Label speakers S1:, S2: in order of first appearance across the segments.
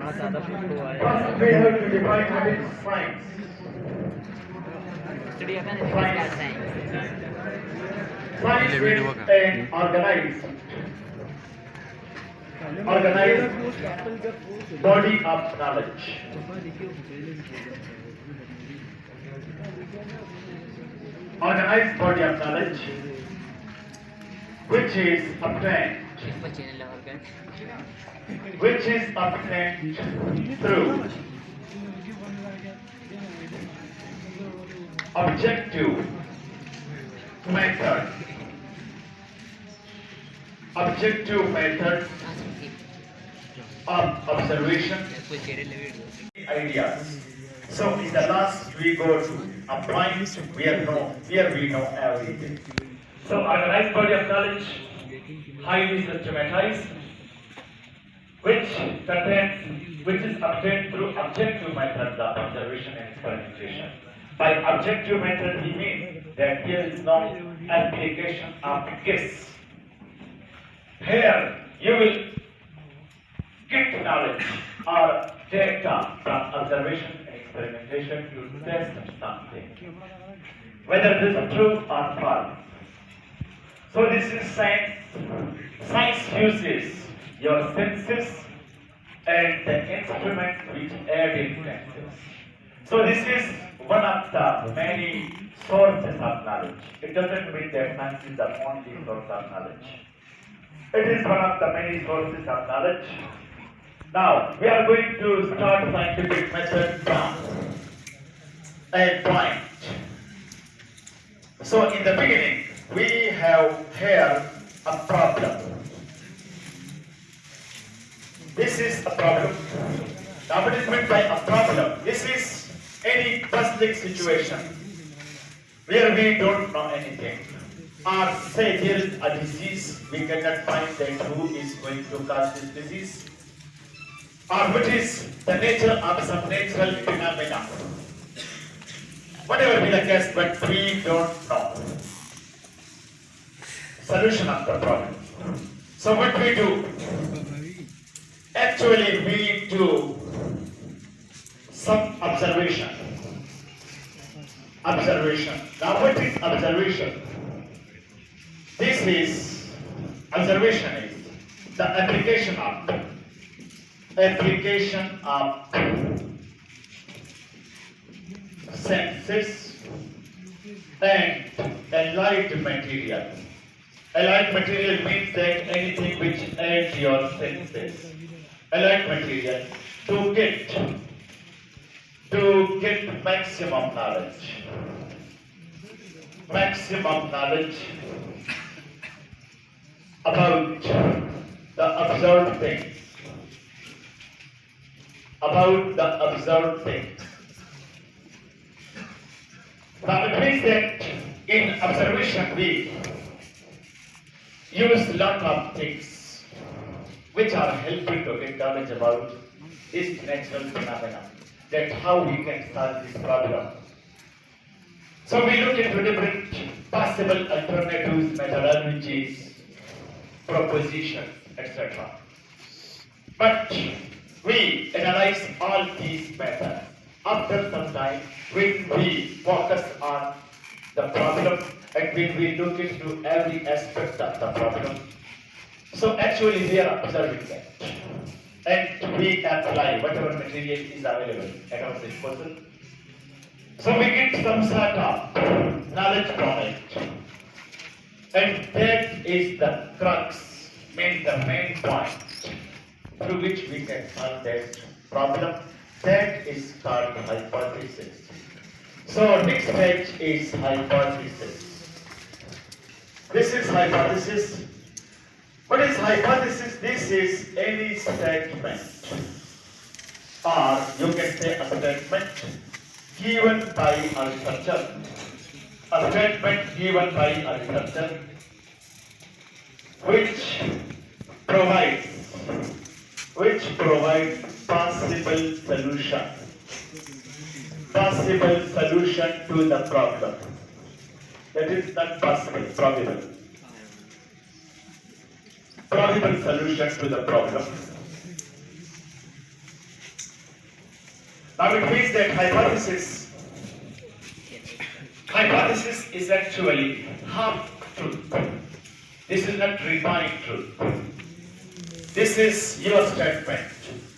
S1: First, we have to define what is science. Science. Science is an organized body of knowledge. Organized body of knowledge which is obtained through objective method. Objective method of observation ideas. So in the last we go to applying where we know everything. So organized body of knowledge, highly systematized, which is obtained through objective methods of observation and experimentation. By objective method we mean that there is no application of guess. Here you will get knowledge or data from observation and experimentation to test something, whether this is true or false. So this is science. Science uses your senses and the instruments which aid in senses. So this is one of the many sources of knowledge. It doesn't mean that science is the only source of knowledge. It is one of the many sources of knowledge. Now, we are going to start scientific method from a point. So, in the beginning, we have here a problem. This is a problem. Now, what is meant by a problem? This is any puzzling situation where we don't know anything. Or say there is a disease, we cannot find that who is going to cause this disease. Or what is the nature of some natural phenomena. Whatever be the case, but we don't know. Solution of the problem. So what we do? Actually we do some observation. Observation. Now what is observation? This is, observation is the application of senses and allied material. Allied material means that anything which aids your senses. Allied material to get maximum knowledge. Maximum knowledge about the observed things. About the observed things. Now it means that in observation we use a lot of things which are helpful to get knowledge about this natural phenomena, that how we can solve this problem. So we look into different possible alternatives, methodologies, propositions, etc. But we analyze all these methods. After some time, when we focus on the problem and when we look into every aspect of the problem, so actually we are observing that. And we apply whatever material is available at our disposal. So we get some sort of knowledge from it. And that is the crux, means the main point through which we can solve that problem. That is called hypothesis. So next stage is hypothesis. This is hypothesis. What is hypothesis? This is any statement, or you can say a statement given by a researcher. A statement given by a researcher which provides possible solution to the problem. That is not possible, probable. Probable solution to the problem. Now it means that hypothesis is actually half truth. This is not refined truth. This is your statement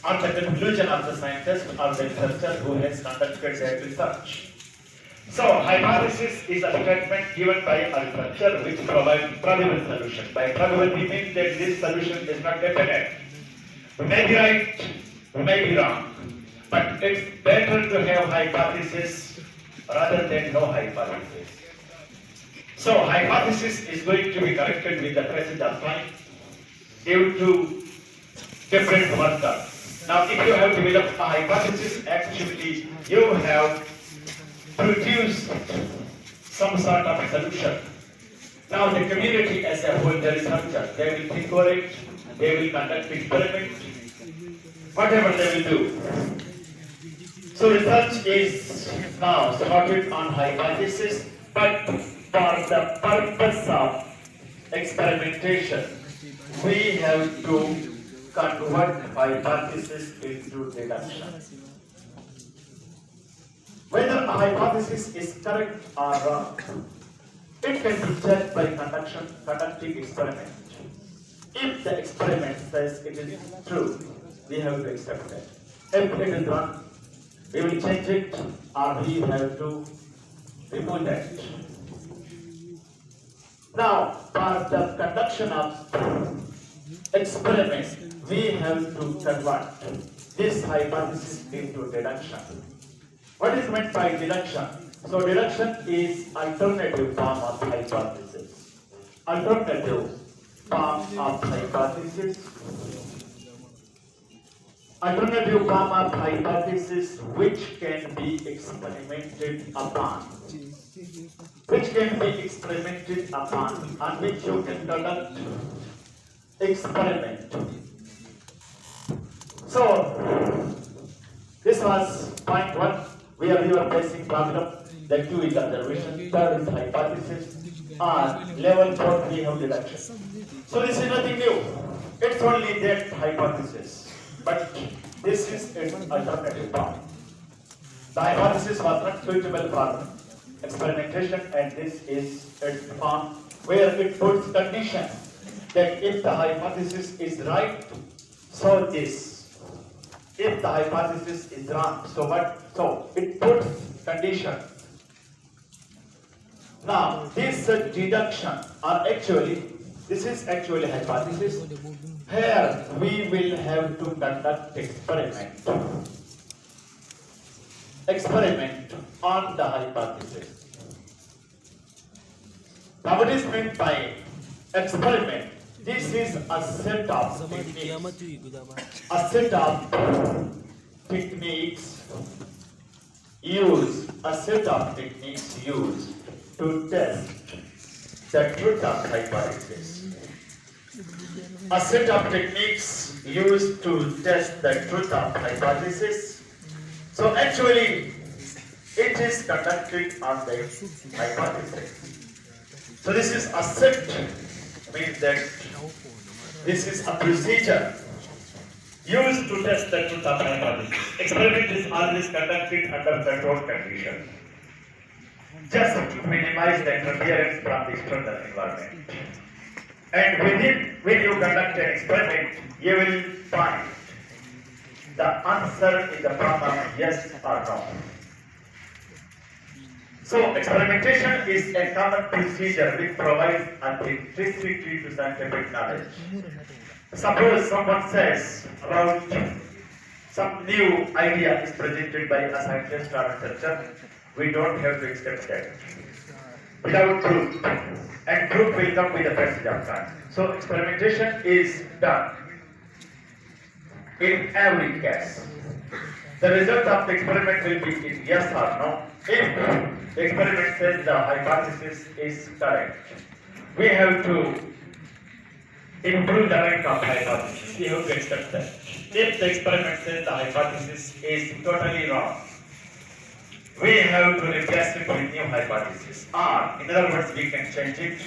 S1: or the conclusion of the scientist or the researcher who has conducted their research. So, hypothesis is a statement given by a researcher which provides probable solution. By probable, we mean that this solution is not definite. We may be right, we may be wrong, but it's better to have hypothesis rather than no hypothesis. So, hypothesis is going to be corrected with the passage of time due to different workers. Now, if you have developed a hypothesis, actually you have produced some sort of solution. Now, the community as a whole, the researchers, they will think over it, they will conduct experiments, whatever they will do. So, research is now started on hypothesis, but for the purpose of experimentation, we have to convert hypothesis into deduction. Whether a hypothesis is correct or wrong, it can be judged by conducting experiment. If the experiment says it is true, we have to accept it. If it is wrong, we will change it or we have to remove it. Now, for the conduction of experiment, we have to convert this hypothesis into deduction. What is meant by deduction? So deduction is alternative form of hypothesis. Alternative form of hypothesis. Alternative form of hypothesis which can be experimented upon. Which can be experimented upon, on which you can conduct experiment. So, this was point 1, where we were facing problem. The 2 is observation, 3rd is hypothesis, and level 4 we have deduction. So this is nothing new. It's only that hypothesis, but this is its alternative form. The hypothesis was not suitable for experimentation, and this is its form where it puts condition that if the hypothesis is right, so this. If the hypothesis is wrong, so what? So it puts condition. Now this deduction, or actually, this is actually hypothesis. Here we will have to conduct experiment. Experiment on the hypothesis. Now what is meant by experiment? This is a set of techniques used to test the truth of hypothesis. A set of techniques used to test the truth of hypothesis. So actually, it is conducted on the hypothesis. So this is a set, means that this is a procedure used to test the truth of hypothesis. Experiment is always conducted under controlled conditions, just to minimize the interference from the external environment. And when you conduct an experiment, you will find the answer in the form of yes or no. So experimentation is a common procedure which provides authenticity to scientific knowledge. Suppose someone says about some new idea is presented by a scientist or researcher, we don't have to accept that without proof, and proof will come with the passage of time. So experimentation is done in every case. The result of the experiment will be in yes or no. If the experiment says the hypothesis is correct, we have to improve the rank of hypothesis. We have to accept that. If the experiment says the hypothesis is totally wrong, we have to replace it with new hypothesis. Or, in other words, we can change it.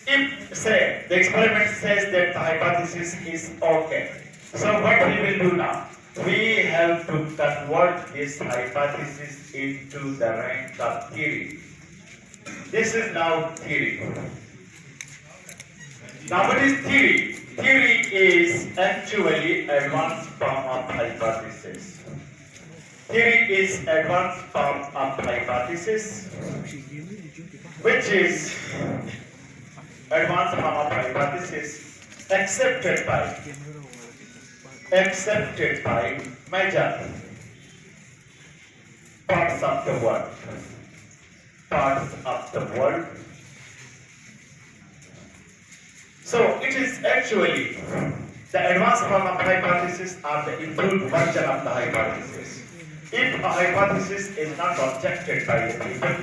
S1: If, say, the experiment says that the hypothesis is okay, so what we will do now? we have to convert this hypothesis into the rank of theory. This is now theory. Now what is theory? Theory is actually advanced form of hypothesis. Theory is advanced form of hypothesis, which is advanced form of hypothesis accepted by major parts of the world. So it is actually the advanced form of hypothesis or the improved version of the hypothesis. If a hypothesis is not objected by the people,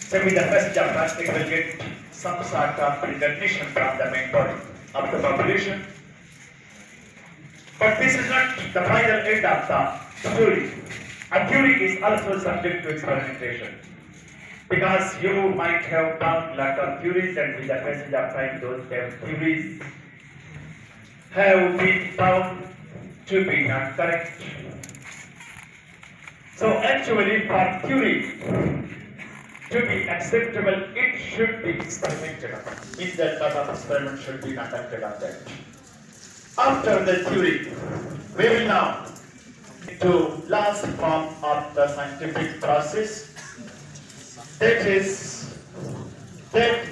S1: say with the passage of time it will get some sort of recognition from the main body of the population. But this is not the final end of the theory. A theory is also subject to experimentation. Because you might have found lot of theories, and with the passage of time those theories have been found to be not correct. So actually for theory to be acceptable, it should be experimented upon. Means that lot of experiment should be conducted on that. After the theory, we will now to last form of the scientific process. That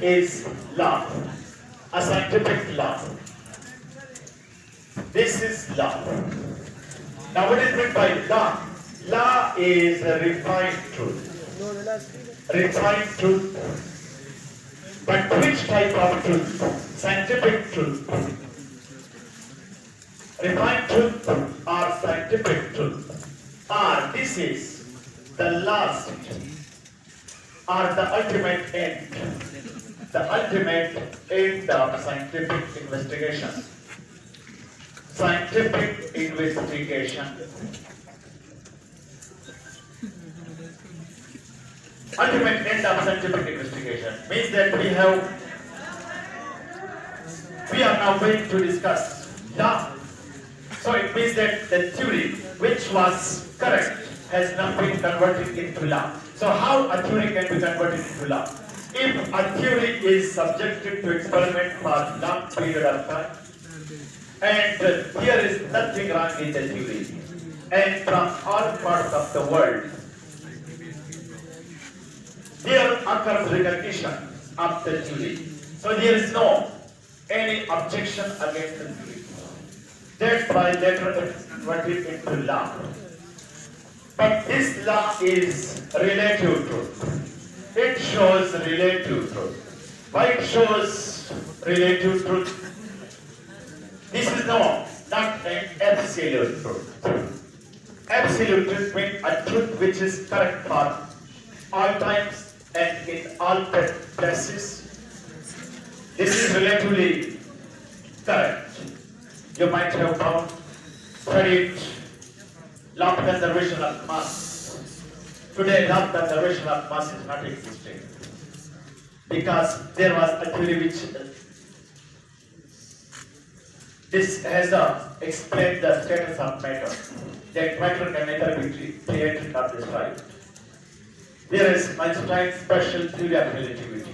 S1: is law, a scientific law. This is law. Now what is meant by law? Law is a refined truth. Refined truth. But which type of truth? Scientific truth. Refined truth or scientific truth. Or this is the last or the ultimate end. The ultimate end of scientific investigation. Scientific investigation. Ultimate end of scientific investigation means that we are now going to discuss law. So it means that the theory which was correct has now been converted into law. So how a theory can be converted into law? If a theory is subjected to experiment for a long period of time, and here is nothing wrong in the theory, and from all parts of the world, there occurs recognition of the theory. So there is no any objection against the theory. That's why later it is converted into law. But this law is relative truth. It shows relative truth. Why it shows relative truth? This is not an absolute truth. Absolute truth means a truth which is correct for all times and in all places. This is relatively correct. You might have found, studied law of conservation of mass. Today, law of conservation of mass is not existing because there was a theory which this has explained the status of matter. That matter can neither be created nor destroyed. There is Einstein's special theory of relativity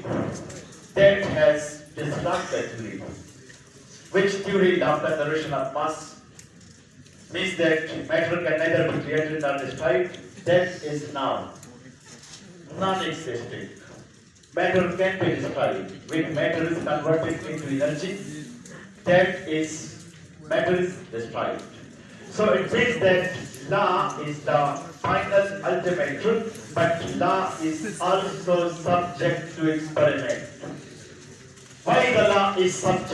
S1: that has destroyed the theory. Which theory, law of conservation of mass, means that matter can neither be created nor destroyed. That is now non-existing. Matter can be destroyed. When matter is converted into energy, that is, matter is destroyed. So it means that law is the final ultimate truth, but law is also subject to experiment. Why the law is subject